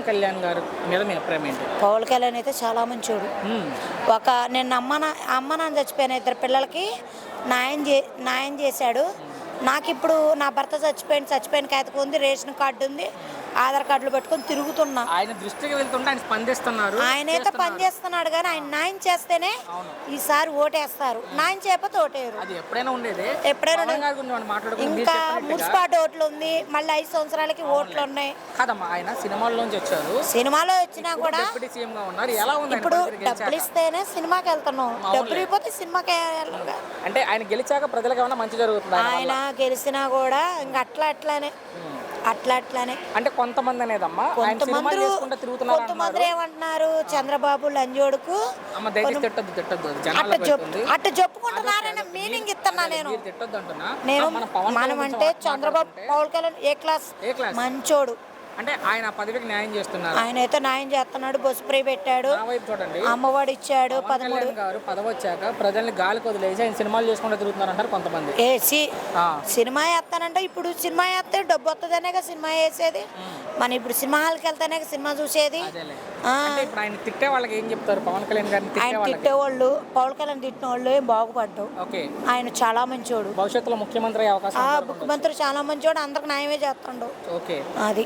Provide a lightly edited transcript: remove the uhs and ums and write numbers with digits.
కళ్యాణ్ గారు మీద మీ అభిప్రాయం ఏంటి? పవన్ కళ్యాణ్ అయితే చాలా మంచోడు. నేను అమ్మ నాన్న చచ్చిపోయిన ఇద్దరు పిల్లలకి న్యాయం చేశాడు. నాకు ఇప్పుడు నా భర్త చచ్చిపోయిన కాగితం ఉంది, రేషన్ కార్డు ఉంది, ఆధార్ కార్డులు పెట్టుకొని తిరుగుతున్నా. ఆయన దృష్టికి వెళ్తుంటే ఆయన స్పందిస్తున్నారు. ఆయన అయితే పనిచేస్తున్నాడు కానీ ఆయన న్యాయం చేస్తేనే ఈసారి ఓటేస్తారు, న్యాయం చేయకపోతే ఓటేయరు. అది ఎప్పుడైనా ఉండేది, ఇంకా మున్సిపాలిటీ ఓట్లు ఉంది, మళ్ళీ 5 సంవత్సరాలకి ఓట్లు ఉన్నాయి కదమ్మా. ఆయన సినిమాల్లోంచి వచ్చారు, సినిమాలో వచ్చినా కూడా డిప్యూటీ సీఎం గా ఉన్నారు. ఎలా ఉంది ఇప్పుడు డబ్బులు ఇస్తేనే సినిమాకి వెళ్తున్నాం, డబ్బులు ఇవ్వకపోతే సినిమాకి అంటే ఆయన గెలిచాక ప్రజలకు ఏమైనా మంచి జరుగుతుంది? ఆయన గెలిచినా కూడా ఇంకా అట్లానే అంటే కొంతమంది అనేదమ్మా కొంతమంది ఏమంటున్నారు, చంద్రబాబు లంజోడుకు అట్ట చెప్పుకుంటున్నారని మీనింగ్ ఇస్తున్నా నేను మనం అంటే చంద్రబాబు పవన్ కళ్యాణ్ ఏ క్లాస్ మంచోడు. అంటే ఆయన పదవికి న్యాయం చేస్తున్నారు. ఆయన అయితే న్యాయం చేస్తున్నాడు, బస్సు ఫ్రీ పెట్టాడు, చూడండి, అమ్మఒడి ఇచ్చాడు. 13 గారు పదవి వచ్చాక ప్రజల్ని గాలికి వదిలేసి ఆయన సినిమాలు చేసుకుంటూ తిరుగుతున్నారు అంటారు కొంతమంది. సినిమా వేస్తానంటే ఇప్పుడు సినిమా వేస్తే డబ్బు వస్తుందనే సినిమా వేసేది. మన ఇప్పుడు సినిమా హాల్కి వెళ్తేనే సినిమా చూసేది. ఇప్పుడు ఆయన తిట్టే వాళ్ళకి ఏం చెప్తారు? పవన్ కళ్యాణ్ గారిని ఆయన తిట్టేవాళ్ళు, పవన్ కళ్యాణ్ తిట్టిన వాళ్ళు ఏం బాగుపడ్డావు. ఆయన చాలా మంచోడు, భవిష్యత్తులో ముఖ్యమంత్రి అవకాశం. ముఖ్యమంత్రి చాలా మంచోడు, అందరికి న్యాయమే చేస్తాడు. ఓకే, అది